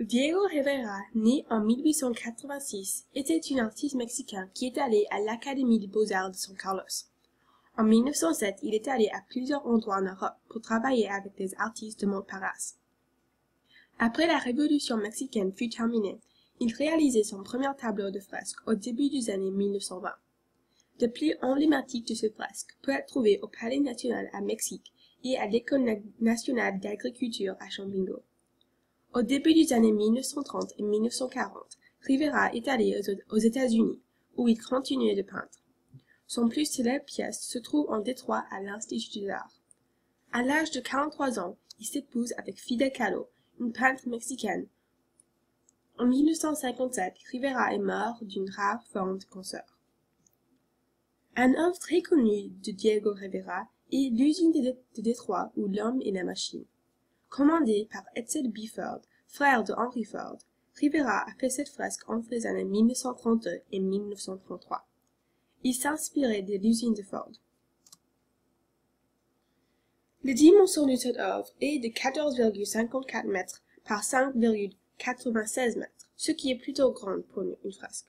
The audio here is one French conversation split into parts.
Diego Rivera, né en 1886, était un artiste mexicain qui est allé à l'Académie des Beaux-Arts de San Carlos. En 1907, il est allé à plusieurs endroits en Europe pour travailler avec des artistes de Montparnasse. Après la Révolution mexicaine fut terminée, il réalisait son premier tableau de fresque au début des années 1920. Le plus emblématique de ce fresque peut être trouvé au Palais national à Mexique et à l'École nationale d'agriculture à Chambingo. Au début des années 1930 et 1940, Rivera est allé aux États-Unis, où il continuait de peindre. Son plus célèbre pièce se trouve en Détroit à l'Institut d'art. À l'âge de 43 ans, il s'épouse avec Frida Kahlo, une peintre mexicaine. En 1957, Rivera est mort d'une rare forme de cancer. Un œuvre très connue de Diego Rivera est l'usine de Détroit ou l'homme et la machine. Commandé par Edsel Bifford, frère de Henry Ford, Rivera a fait cette fresque entre les années 1932 et 1933. Il s'inspirait de l'usine de Ford. La dimension de cette œuvre est de 14,54 mètres par 5,96 mètres, ce qui est plutôt grand pour une fresque.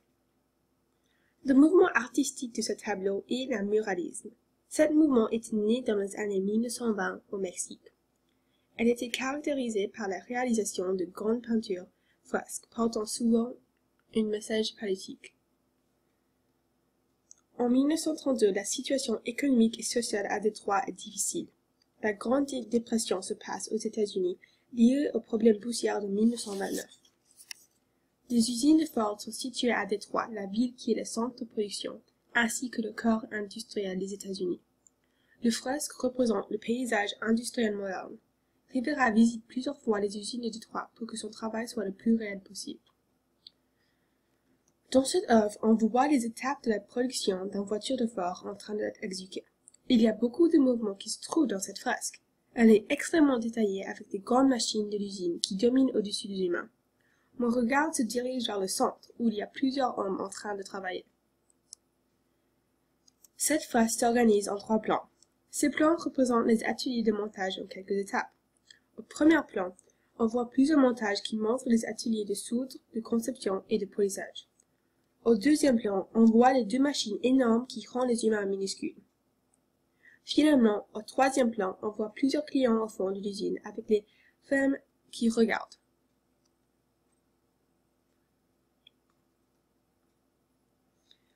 Le mouvement artistique de ce tableau est le muralisme. Ce mouvement est né dans les années 1920 au Mexique. Elle était caractérisée par la réalisation de grandes peintures fresques portant souvent un message politique. En 1932, la situation économique et sociale à Détroit est difficile. La Grande Dépression se passe aux États-Unis, liée au problème poussière de 1929. Les usines de Ford sont situées à Détroit, la ville qui est le centre de production, ainsi que le corps industriel des États-Unis. Le fresque représente le paysage industriel moderne. Rivera visite plusieurs fois les usines de Détroit pour que son travail soit le plus réel possible. Dans cette œuvre, on voit les étapes de la production d'une voiture de Ford en train d'être exécutée. Il y a beaucoup de mouvements qui se trouvent dans cette fresque. Elle est extrêmement détaillée avec des grandes machines de l'usine qui dominent au-dessus des humains. Mon regard se dirige vers le centre, où il y a plusieurs hommes en train de travailler. Cette fresque s'organise en 3 plans. Ces plans représentent les ateliers de montage en quelques étapes. Au premier plan, on voit plusieurs montages qui montrent les ateliers de soudre, de conception et de polissage. Au deuxième plan, on voit les 2 machines énormes qui rendent les humains minuscules. Finalement, au troisième plan, on voit plusieurs clients au fond de l'usine avec les femmes qui regardent.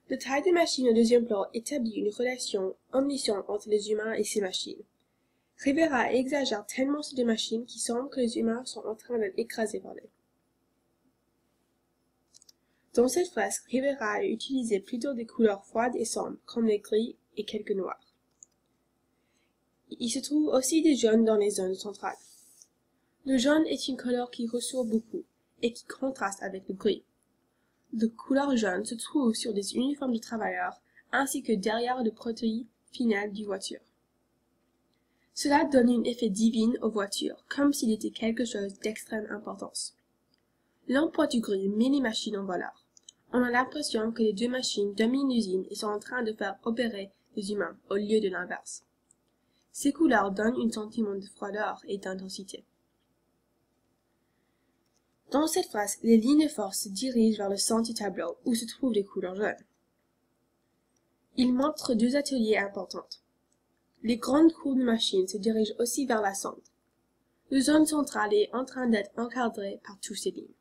La taille des machines au deuxième plan établit une relation omnisciente entre les humains et ces machines. Rivera exagère tellement ces 2 machines qu'il semble que les humains sont en train d'être écrasés par elles. Dans cette fresque, Rivera a utilisé plutôt des couleurs froides et sombres, comme le gris et quelques noirs. Il se trouve aussi des jaunes dans les zones centrales. Le jaune est une couleur qui ressort beaucoup et qui contraste avec le gris. La couleur jaune se trouve sur des uniformes de travailleurs ainsi que derrière le produit final du voiture. Cela donne un effet divin aux voitures, comme s'il était quelque chose d'extrême importance. L'emploi du gris met les machines en valeur. On a l'impression que les 2 machines dominent l'usine et sont en train de faire opérer les humains au lieu de l'inverse. Ces couleurs donnent un sentiment de froideur et d'intensité. Dans cette phrase, les lignes fortes se dirigent vers le centre du tableau où se trouvent les couleurs jaunes. Il montre 2 ateliers importants. Les grandes cours de machines se dirigent aussi vers la centre. La zone centrale est en train d'être encadrée par toutes ces lignes.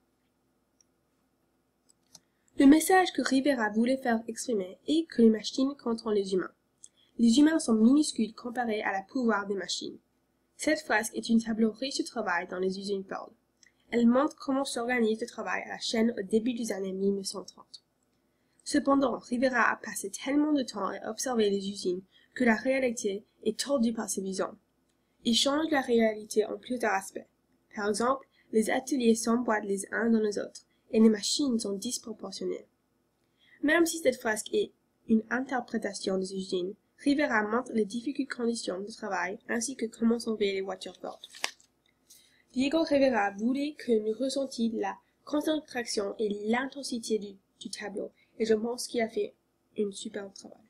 Le message que Rivera voulait faire exprimer est que les machines contrôlent les humains. Les humains sont minuscules comparés à la pouvoir des machines. Cette fresque est un tableau riche de travail dans les usines Ford. Elle montre comment s'organise le travail à la chaîne au début des années 1930. Cependant, Rivera a passé tellement de temps à observer les usines que la réalité est tordue par ses visions. Il change la réalité en plusieurs aspects. Par exemple, les ateliers s'emboîtent les uns dans les autres et les machines sont disproportionnées. Même si cette fresque est une interprétation des usines, Rivera montre les difficiles conditions de travail ainsi que comment sont faites les voitures Ford. Diego Rivera voulait que nous ressentions la concentration et l'intensité du tableau et je pense qu'il a fait un superbe travail.